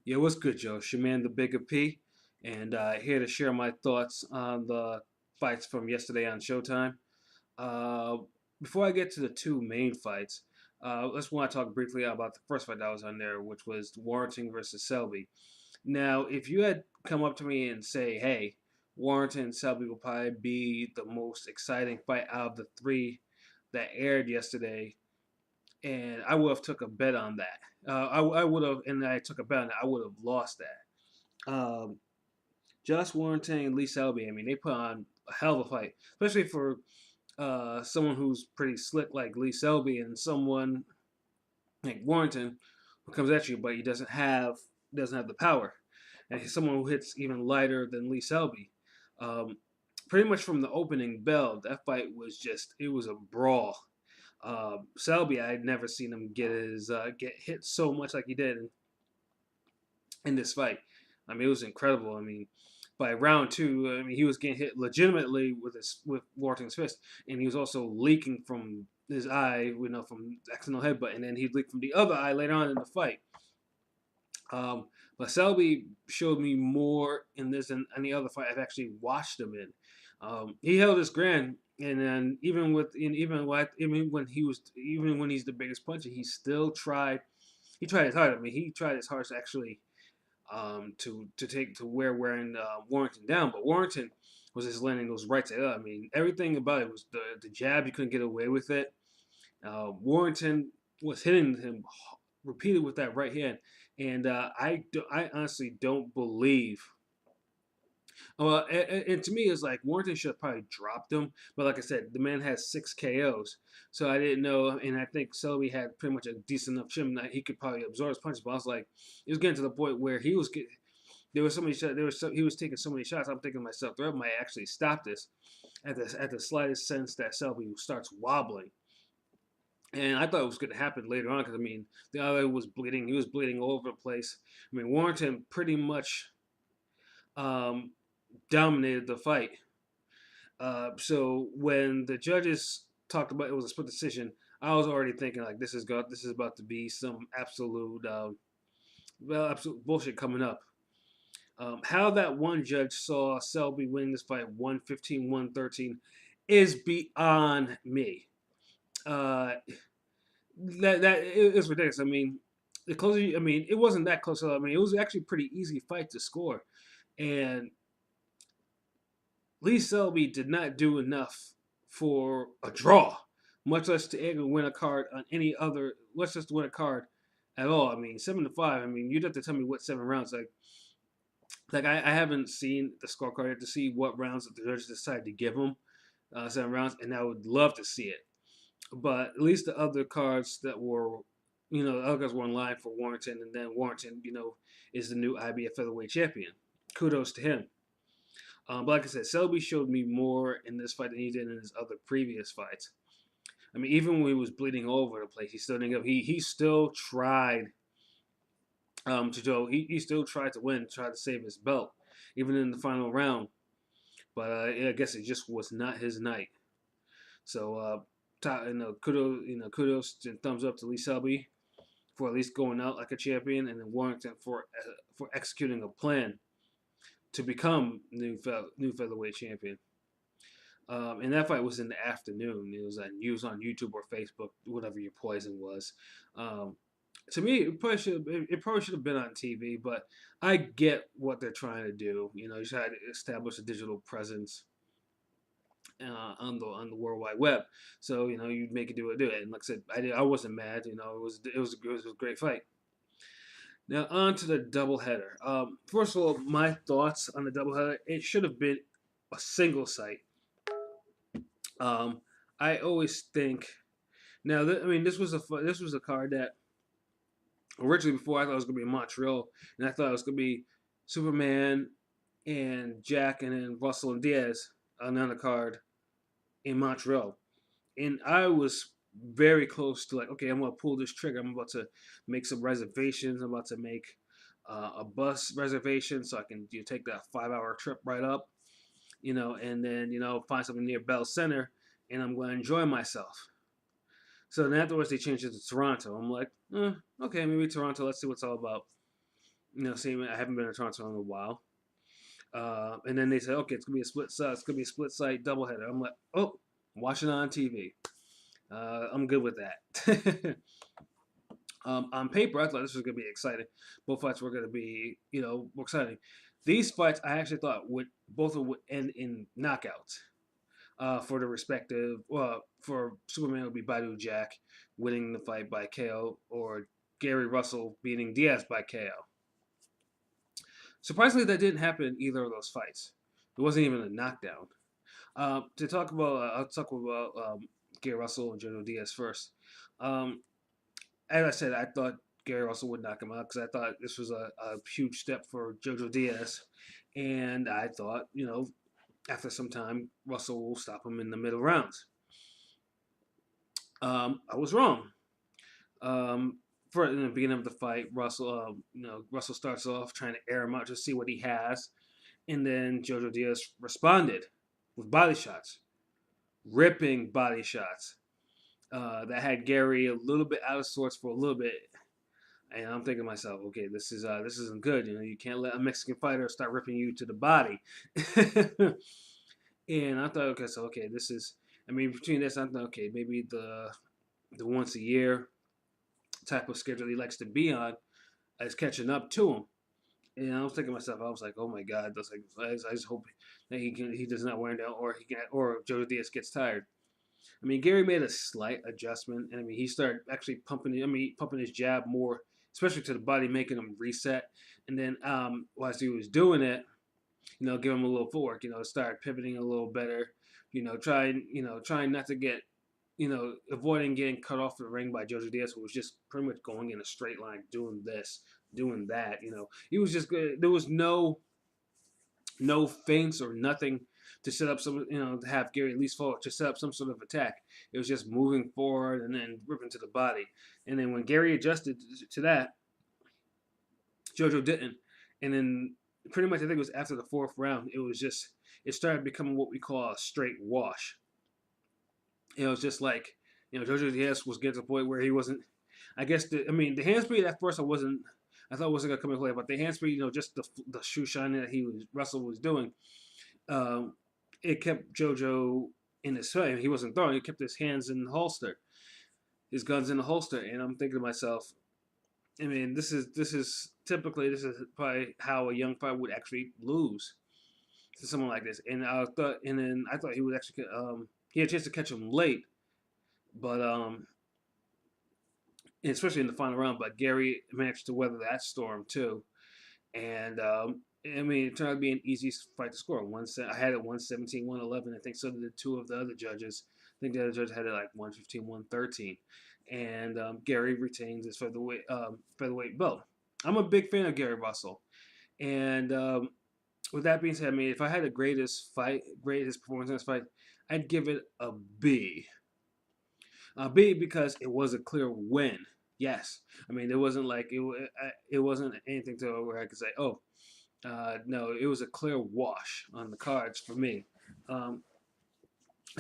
Yeah, what's good, Joe? It's your man, the Bigga P, and here to share my thoughts on the fights from yesterday on Showtime. Uh, Before I get to the two main fights, let's want to talk briefly about the first fight that was on there, which was Warrington versus Selby. Now, if you had come up to me and say, "Hey, Warrington and Selby will probably be the most exciting fight out of the three that aired yesterday," and I would have took a bet on that. I would have, and I took a bet on that. I would have lost that. Josh Warrington and Lee Selby. I mean, they put on a hell of a fight, especially for someone who's pretty slick like Lee Selby and someone like Warrington who comes at you, but he doesn't have the power, and he's someone who hits even lighter than Lee Selby. Um, Pretty much from the opening bell, that fight was it was a brawl. Selby, I had never seen him get hit so much like he did in this fight. I mean, it was incredible. I mean, by round two, I mean he was getting hit legitimately with Wharton's fist, and he was also leaking from his eye, from accidental headbutt, and then he'd leak from the other eye later on in the fight. But Selby showed me more in this than any other fight I've actually watched him in. He held his ground, and then even when he's the biggest puncher, he still tried. He tried his hard. I mean, he tried his hardest actually to wearing Warrington down, but Warrington was just landing those rights. I mean, everything about it was the jab. You couldn't get away with it. Warrington was hitting him repeatedly with that right hand, and I honestly don't believe. Well, and to me, it's like Warrington should have probably dropped him, but like I said, the man has 6 KOs, so I didn't know. And I think Selby had pretty much a decent enough chin that he could probably absorb his punches. But I was like, it was getting to the point where there was so many shots. He was taking so many shots. I'm thinking to myself, the ref might actually stop this at the slightest sense that Selby starts wobbling. And I thought it was going to happen later on because I mean the other was bleeding. He was bleeding all over the place. I mean Warrington pretty much um, dominated the fight. So when the judges talked about it was a split decision, I was already thinking like this is about to be some absolute bullshit coming up. How that one judge saw Selby winning this fight 115, 113 is beyond me. Uh, that is ridiculous. I mean, the closer. I mean, it wasn't that close. I mean, it was actually a pretty easy fight to score, and Lee Selby did not do enough for a draw, much less to even win a card on any other. Much less to win a card at all. I mean, 7-5. I mean, you'd have to tell me what 7 rounds. I haven't seen the scorecard yet to see what rounds that the judges decided to give him 7 rounds, and I would love to see it. But at least the other cards that were, the other cards were in line for Warrington, and then Warrington, is the new IBF featherweight champion. Kudos to him. But like I said, Selby showed me more in this fight than he did in his other previous fights. I mean, even when he was bleeding all over the place, he still didn't give. He still tried to go. He still tried to win, tried to save his belt, even in the final round. But I guess it just was not his night. So kudos and thumbs up to Lee Selby for at least going out like a champion, and then Warrington for executing a plan to become new featherweight champion. And that fight was in the afternoon. It was on YouTube or Facebook, whatever your poison was. To me, it probably should have been on TV, but I get what they're trying to do. You try to establish a digital presence on the World Wide Web. So you'd make it do it. And like I said, I wasn't mad. It was a great fight. Now on to the doubleheader. First of all, my thoughts on the doubleheader. It should have been a single site. Um, I always think now. I mean, this was a card that originally before I thought it was gonna be in Montreal, and I thought it was gonna be Superman and Jack, and then Russell and Diaz on the card in Montreal, and I was very close to like, okay, I'm gonna pull this trigger. I'm about to make some reservations. I'm about to make a bus reservation so I can take that 5-hour trip right up, and then find something near Bell Center, and I'm gonna enjoy myself. So then afterwards they changed it to Toronto. I'm like, okay, maybe Toronto. Let's see what's all about. See, I haven't been to Toronto in a while. And then they said, okay, it's gonna be a split site. It's gonna be a split site doubleheader. I'm like, oh, I'm watching it on TV. I'm good with that. On paper, I thought this was gonna be exciting. Both fights were gonna be, more exciting. These fights, I actually thought would end in knockouts. For the respective, for Superman it would be Badu Jack winning the fight by KO, or Gary Russell beating Diaz by KO. Surprisingly, that didn't happen in either of those fights. It wasn't even a knockdown. To talk about, I'll talk about Gary Russell and Jr-Diaz first. Um, as I said, I thought Gary Russell would knock him out because I thought this was a huge step for Jr-Diaz, and I thought, after some time, Russell will stop him in the middle rounds. I was wrong. For in the beginning of the fight, Russell starts off trying to air him out to see what he has, and then Jr-Diaz responded with body shots, ripping body shots that had Gary a little bit out of sorts for a little bit. And I'm thinking to myself, okay, this isn't good. You can't let a Mexican fighter start ripping you to the body. And I thought, okay, this is. I mean, between this, I thought, okay, maybe the once a year type of schedule he likes to be on is catching up to him. And I was thinking to myself, I was like, oh my God, I just hope that he does not wear down, or Jr-Diaz gets tired. I mean, Gary made a slight adjustment, and I mean, he started actually pumping his jab more, especially to the body, making him reset. And then, whilst he was doing it, give him a little footwork. Start pivoting a little better. Trying not to get, avoiding getting cut off the ring by Jr-Diaz, who was just pretty much going in a straight line, doing this, doing that. He was just good. There was no feints or nothing to set up some, to have Gary at least forward to set up some sort of attack. It was just moving forward and then ripping to the body. And then when Gary adjusted to that, Jojo didn't. And then pretty much, I think it was after the fourth round, it started becoming what we call a straight wash. It was just like, Jr-Diaz was getting to the point where he wasn't. I guess the handspeed at first I thought wasn't gonna come into play, but the handspeed, just the shoe shining that Russell was doing, it kept JoJo in his fight. He wasn't throwing; he kept his hands in the holster, his guns in the holster. And I'm thinking to myself, I mean, this is probably how a young fighter would actually lose to someone like this. And I thought he would actually he had a chance to catch him late, but especially in the final round. But Gary managed to weather that storm too, and it turned out to be an easy fight to score. I had it 117, 111. I think so did two of the other judges. I think the other judge had it like 115, 113. And Gary retains his featherweight belt. I'm a big fan of Gary Russell. And with that being said, I mean, if I had to grade his performance in this fight, I'd give it a B. B because it was a clear win. Yes, I mean, it wasn't like it wasn't anything to where I could say, oh, no, it was a clear wash on the cards for me. I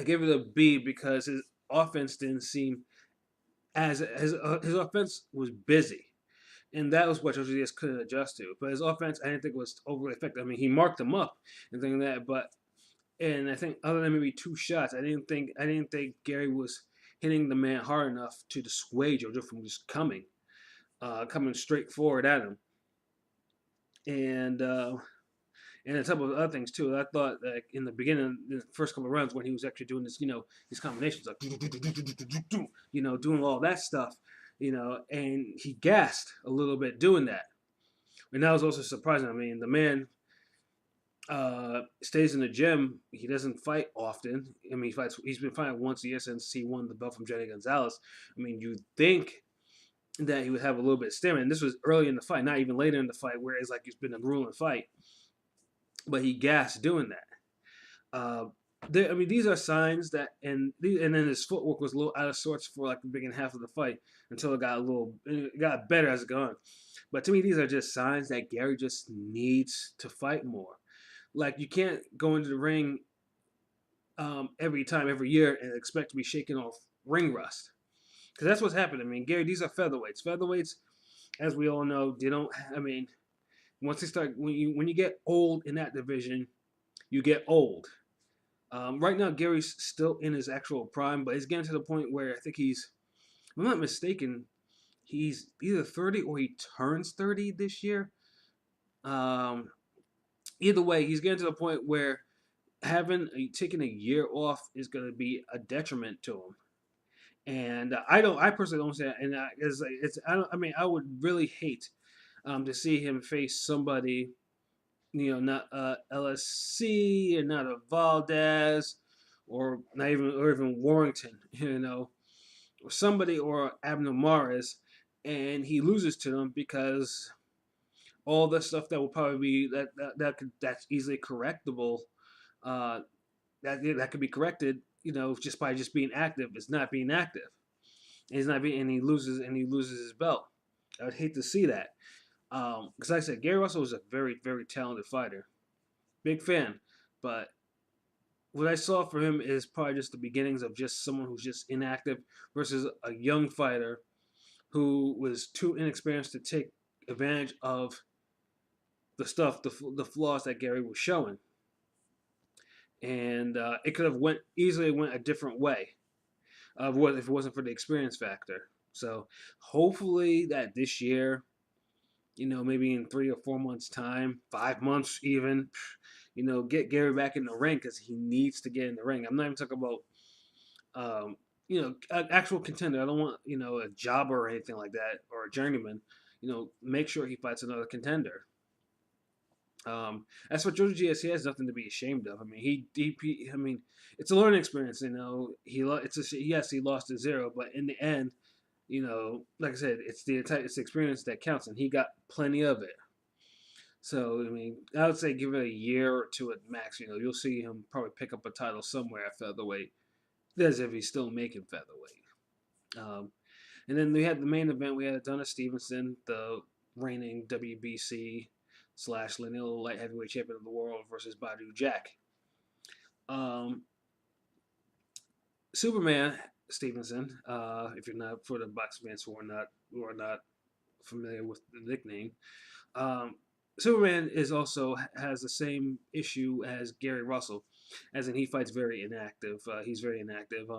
gave it a B because his offense didn't seem as his offense was busy, and that was what Jr-Diaz couldn't adjust to. But his offense, I didn't think was overly effective. I mean, he marked them up and things like that, and I think other than maybe two shots, I didn't think Gary was hitting the man hard enough to dissuade JoJo from just coming straight forward at him. And a couple of other things too. I thought like in the beginning, the first couple of rounds when he was actually doing this, these combinations, like doing all that stuff, and he gassed a little bit doing that, and that was also surprising. I mean, the man stays in the gym. He doesn't fight often. I mean, he's been fighting once a year since he won the belt from Jenny Gonzalez. I mean, you'd think that he would have a little bit of stamina. And this was early in the fight, not even later in the fight, where it's like it's been a grueling fight. But he gassed doing that. These are signs that, and then his footwork was a little out of sorts for like the beginning half of the fight until it got better as it got on. But to me, these are just signs that Gary just needs to fight more. Like, you can't go into the ring every year and expect to be shaking off ring rust. Because that's what's happened. I mean, Gary, these are featherweights. Featherweights, as we all know, they don't, I mean, Once they start, when you get old in that division, you get old. Right now, Gary's still in his actual prime, but he's getting to the point where I think if I'm not mistaken, he's either 30 or he turns 30 this year. Um, Either way, he's getting to the point where taking a year off is going to be a detriment to him. And I personally don't say that. And I mean, I would really hate to see him face somebody, not LSC and not a Valdez, or not even Warrington, or somebody or Abner Maris, and he loses to them because all the stuff that will probably be that's easily correctable, uh, that could be corrected, just by just being active. It's not being active. He's not being, and he loses his belt. I would hate to see that. Because like I said, Gary Russell is a very, very talented fighter. Big fan. But what I saw for him is probably just the beginnings of just someone who's just inactive versus a young fighter who was too inexperienced to take advantage of the flaws that Gary was showing. And it could have easily went a different way if it wasn't for the experience factor. So hopefully that this year, maybe in 3 or 4 months' time, 5 months even, get Gary back in the ring because he needs to get in the ring. I'm not even talking about, an actual contender. I don't want, a jobber or anything like that or a journeyman. Make sure he fights another contender. As for Jr-Diaz, he has nothing to be ashamed of. I mean, I mean, it's a learning experience. Yes, he lost to Zero, but in the end, like I said, it's the experience that counts, and he got plenty of it. So I mean, I would say give it a year or two at max. You'll see him probably pick up a title somewhere at featherweight, as if he's still making featherweight. And then we had the main event. We had Adonis Stevenson, the reigning WBC / lineal light heavyweight champion of the world, versus Badu Jack. Superman Stevenson, if you're not, for the boxing fans who are not familiar with the nickname, Superman has the same issue as Gary Russell, as in he fights very inactive. He's very inactive.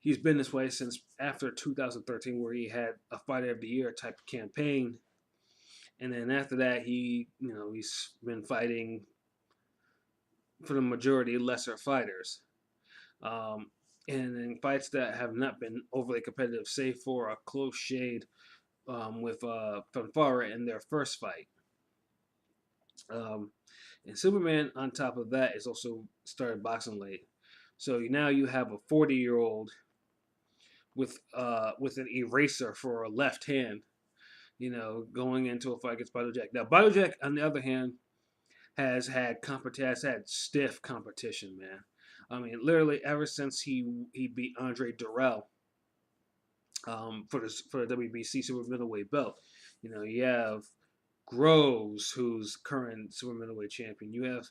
He's been this way since after 2013, where he had a Fighter of the Year type of campaign, and then after that, he's been fighting for the majority lesser fighters, and in fights that have not been overly competitive, save for a close shade with Fanfara in their first fight. And Superman, on top of that, is also started boxing late. So now you have a 40-year-old with an eraser for a left hand, going into a fight against Badu Jack. Now Badu Jack, on the other hand, has had stiff competition, man. I mean, literally ever since he beat Andre Durrell for the WBC super middleweight belt. You have Groves, who's current super middleweight champion. You have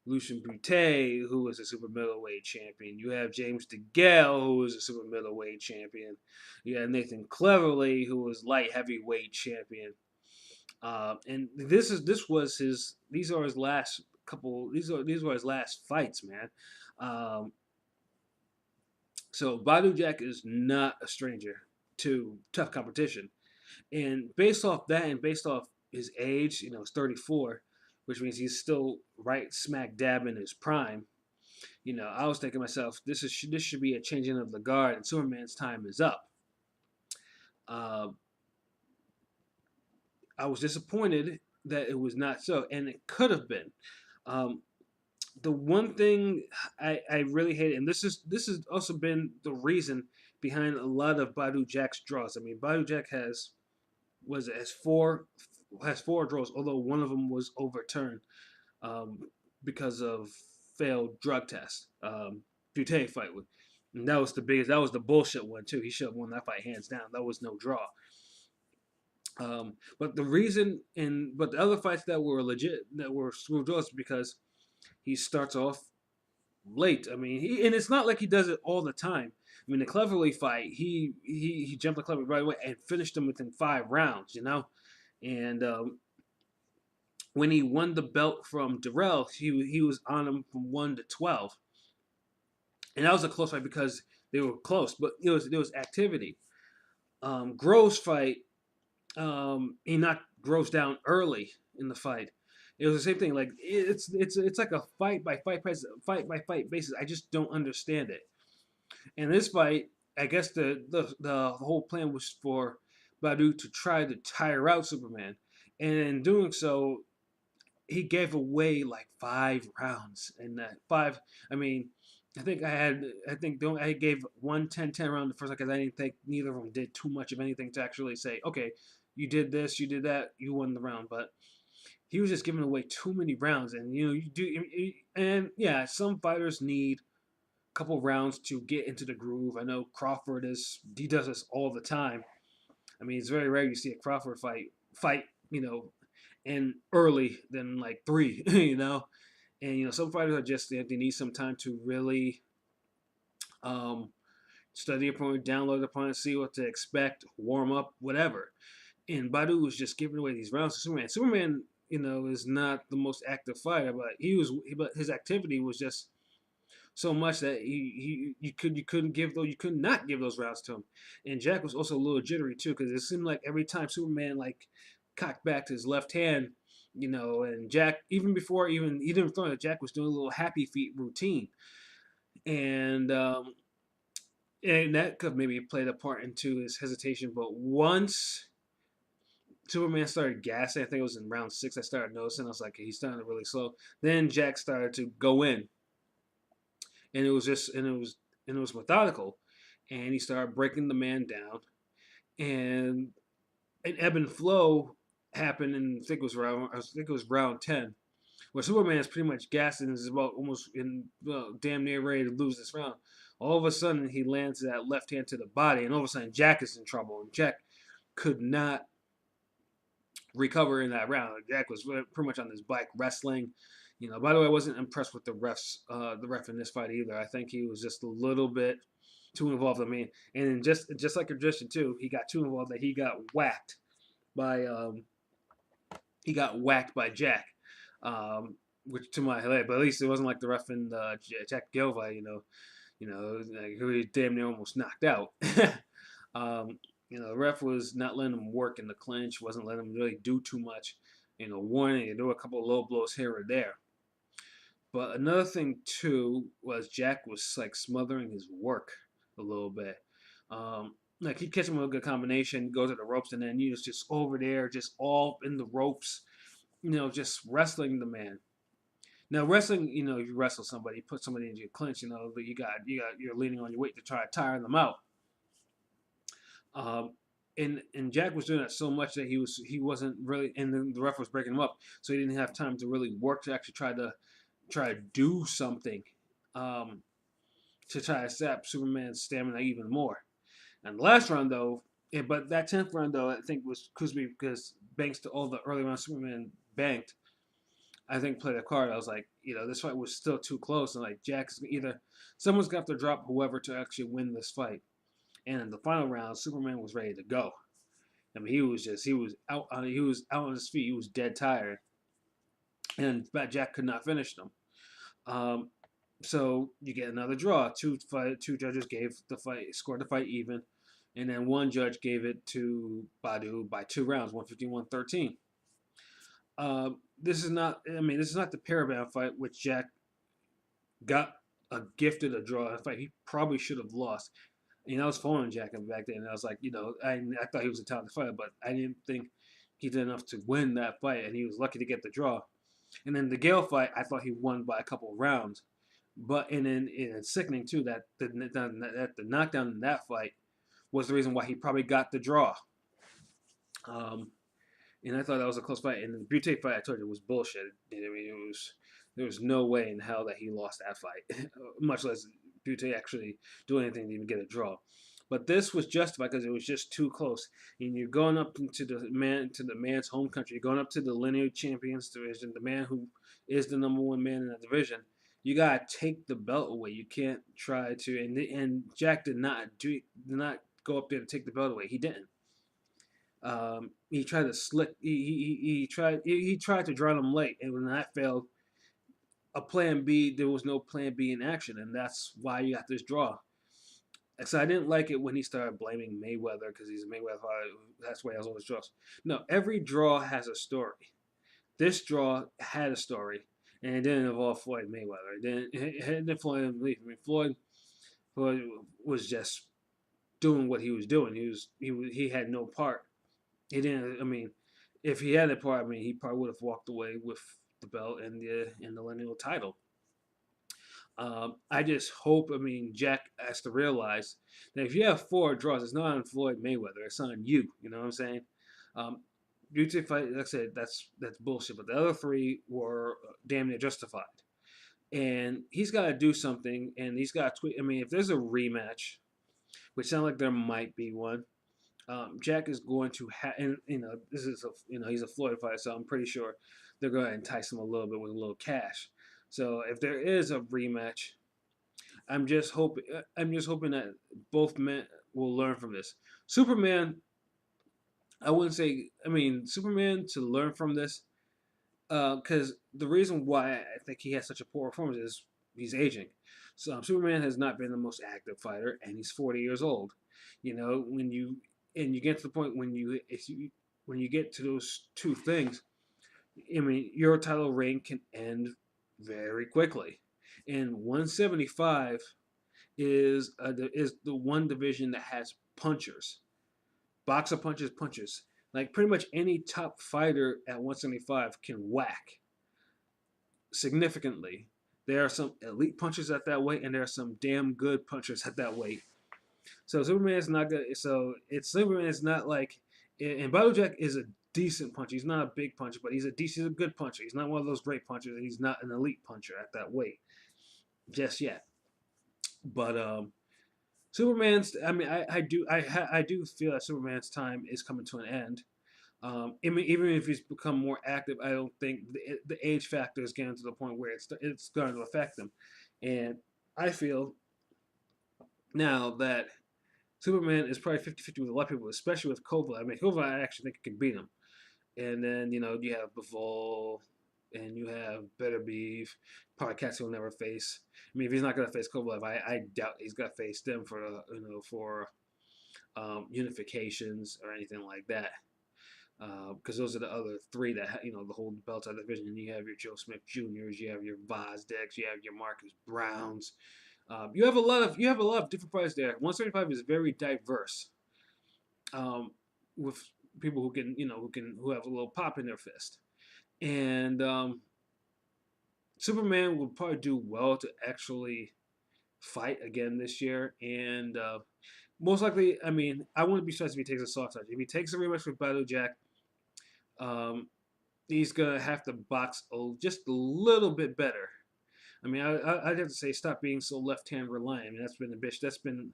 Lucien Boutte, who is a super middleweight champion. You have James DeGale, who is a super middleweight champion. You have Nathan Cleverly, who is light heavyweight champion. And these are his last these were his last fights, man. So Badu Jack is not a stranger to tough competition. And based off that, and based off his age, he's 34, which means he's still right smack dab in his prime. I was thinking to myself, this should be a changing of the guard, and Superman's time is up. I was disappointed that it was not so, and it could have been. The one thing I really hated, and this has also been the reason behind a lot of Badu Jack's draws. I mean, Badu Jack has four draws, although one of them was overturned because of failed drug tests. Boutte fight with, and that was the bullshit one too. He should have won that fight hands down. That was no draw. But the other fights that were legit, that were screw draws, because he starts off late. I mean, and it's not like he does it all the time. I mean, the Cleverly fight, he jumped the Cleverly right away and finished him within 5 rounds, and when he won the belt from Darrell, he was on him from 1 to 12, and that was a close fight because they were close, but there was activity. Groves fight, he knocked Groves down early in the fight. It was the same thing. Like it's like a fight by fight basis. I just don't understand it. In this fight, I guess the whole plan was for Badu to try to tire out Superman, and in doing so, he gave away like 5 rounds. And that five, I mean, I gave 1 10 10 round the first one because I didn't think neither of them did too much of anything to actually say, okay, you did this, you did that, you won the round. But he was just giving away too many rounds, and you do, and yeah, some fighters need a couple rounds to get into the groove. I know Crawford he does this all the time. I mean, it's very rare you see a Crawford fight, and early than like 3, and some fighters are just they need some time to really um, study opponent, download opponent, see what to expect, warm up, whatever. And Badu was just giving away these rounds to Superman. Superman, is not the most active fighter, but but his activity was just so much that you could not give those rounds to him. And Jack was also a little jittery too because it seemed like every time Superman like cocked back to his left hand, and Jack even before even he didn't throw it, Jack was doing a little happy feet routine, and that could maybe played a part into his hesitation. But once Superman started gassing, I think it was in round 6, I started noticing. I was like, he's starting to really slow. Then Jack started to go in, and it was methodical, and he started breaking the man down, and an ebb and flow happened, and I think it was round 10, where Superman is pretty much gassed and is about almost damn near ready to lose this round. All of a sudden, he lands that left hand to the body, and all of a sudden, Jack is in trouble, and Jack could not recover in that round. Jack was pretty much on his bike wrestling. By the way, I wasn't impressed with the ref in this fight either. I think he was just a little bit too involved. I mean, and just like tradition too, he got too involved that by Jack, which to my hilarious. But at least it wasn't like the ref in Jack Gilva, like who he damn near almost knocked out. The ref was not letting him work in the clinch, wasn't letting him really do too much. Warning, there were a couple of low blows here or there. But another thing too was Jack was like smothering his work a little bit. Like he'd catch him with a good combination, go to the ropes, and then he was just over there, just all in the ropes, just wrestling the man. Now wrestling, you wrestle somebody, put somebody into your clinch, but you're leaning on your weight to try to tire them out. And Jack was doing that so much that he wasn't really, and the ref was breaking him up, so he didn't have time to really work to actually try to do something, to try to sap Superman's stamina even more. And the last round though, but that 10th round though, I think was Kuzmi because thanks to all the early rounds Superman banked, I think played a card. I was like, this fight was still too close, and like Jack's someone's got to drop whoever to actually win this fight. And in the final round, Superman was ready to go. I mean, he was out on his feet. He was dead tired, and Jack could not finish them. So you get another draw. Two judges scored the fight even, and then one judge gave it to Badu by 2 rounds, 115-113. This is not the Parabound fight, which Jack got gifted a draw. In fact, he probably should have lost. I was following Jack back then, and I was like, I thought he was a talented fighter, but I didn't think he did enough to win that fight, and he was lucky to get the draw. And then the Gale fight, I thought he won by a couple of rounds, but and then it's sickening too that the knockdown in that fight was the reason why he probably got the draw. And I thought that was a close fight. And the Butte fight, I told you, was bullshit. I mean, there was no way in hell that he lost that fight, much less Butte actually do anything to even get a draw. But this was justified because it was just too close. And you're going up into the man's home country. You're going up to the lineage champions division, the man who is the #1 man in that division. You gotta take the belt away. You can't try to. And Jack did not go up there to take the belt away. He didn't. He tried to slick. He tried to drown him late, and when that failed, a plan B. There was no plan B in action, and that's why you got this draw. So I didn't like it when he started blaming Mayweather because he's a Mayweather. That's why he has all his draws. No, every draw has a story. This draw had a story, and it didn't involve Floyd Mayweather. It didn't involve him. I mean, Floyd was just doing what he was doing. He had no part. He didn't. I mean, if he had a part, I mean, he probably would have walked away with the belt and the lineal title. I just hope. I mean, Jack has to realize that if you have four draws, it's not on Floyd Mayweather. It's on you. You know what I'm saying? Um, Beauty fight, like I said, that's bullshit. But the other three were damn near justified. And he's got to do something. And he's got to tweet. I mean, if there's a rematch, which sounds like there might be one, Jack is going to have. And this is he's a Floyd fighter, so I'm pretty sure they're going to entice him a little bit with a little cash. So if there is a rematch, I'm just hoping. I'm just hoping that both men will learn from this. Superman, I wouldn't say. I mean, Superman to learn from this, because the reason why I think he has such a poor performance is he's aging. So Superman has not been the most active fighter, and he's 40 years old. When you get to the point when you get to those two things, I mean, your title reign can end very quickly. And 175 is the one division that has punchers, boxer punchers. Like pretty much any top fighter at 175 can whack significantly. There are some elite punchers at that weight, and there are some damn good punchers at that weight. So Superman is not good. So Superman is not like, and Jack is a decent puncher. He's not a big puncher, but he's a good puncher. He's not one of those great punchers, and he's not an elite puncher at that weight just yet. But Superman's. I mean, I do feel that Superman's time is coming to an end. I mean, even if he's become more active, I don't think the age factor is getting to the point where it's going to affect him. And I feel now that Superman is probably 50-50 with a lot of people, especially with Kova. I mean, Kova, I actually think can beat him. And then, you have Bivol, and you have Better Beef, probably cats he'll never face. I mean, if he's not going to face Kovalev, I doubt he's going to face them for unifications or anything like that. Because those are the other three that the whole belt of division. And you have your Joe Smith Jr.'s, you have your Vazdex, you have your Marcus Browns. You have a lot of different fighters there. 175 is very diverse, with people who have a little pop in their fist, and Superman would probably do well to actually fight again this year, and most likely, I mean, I wouldn't be surprised if he takes a soft touch. If he takes a rematch with Battle Jack, he's gonna have to box just a little bit better. I mean, I'd have to say stop being so left-hand reliant. I mean, that's been a bitch. That's been.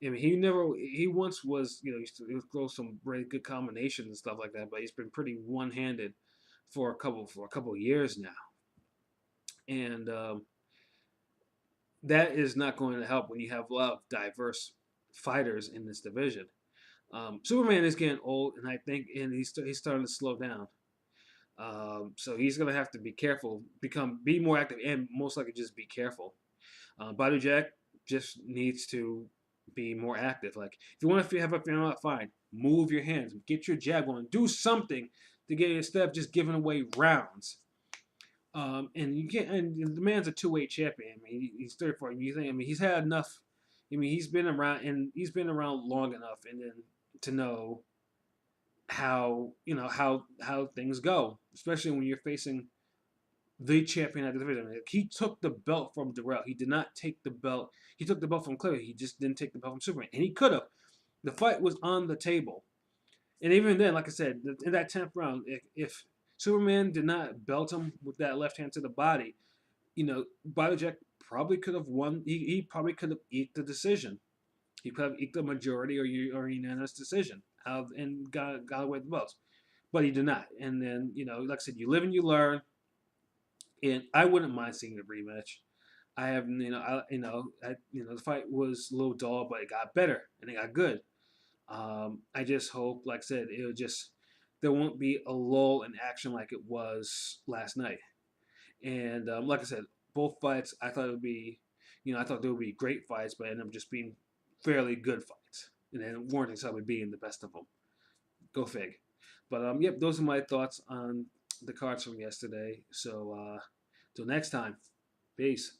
I mean, he once was, used to throw some very good combinations and stuff like that, but he's been pretty one-handed for a couple of years now, and that is not going to help when you have a lot of diverse fighters in this division. Superman is getting old, and I think, and he's starting to slow down. So he's gonna have to be careful, be more active, and most likely just be careful. Badu Jack just needs to be more active. Like if you want to have a final fine, move your hands, get your jab on, do something to get instead of just giving away rounds. And you can't. And the man's a two-weight champion. I mean, he's 34. You think? I mean, he's had enough. I mean, he's been around long enough, and then to know how things go, especially when you're facing the champion at the division. I mean, he took the belt from Darrell. He did not take the belt. He took the belt from Clay. He just didn't take the belt from Superman, and he could have. The fight was on the table, and even then, like I said, in that 10th round, if Superman did not belt him with that left hand to the body, Jack probably could have won. He probably could have eked the decision. He could have eked a majority or unanimous decision and got away with the belts. But he did not. And then, like I said, you live and you learn. And I wouldn't mind seeing the rematch. I have, the fight was a little dull, but it got better and it got good. I just hope, like I said, it'll just there won't be a lull in action like it was last night. And like I said, both fights I thought it would be, I thought there would be great fights, but ended up just being fairly good fights. And then Warrington-Selby being the best of them. Go fig. But yep, those are my thoughts on the cards from yesterday. So till next time, peace.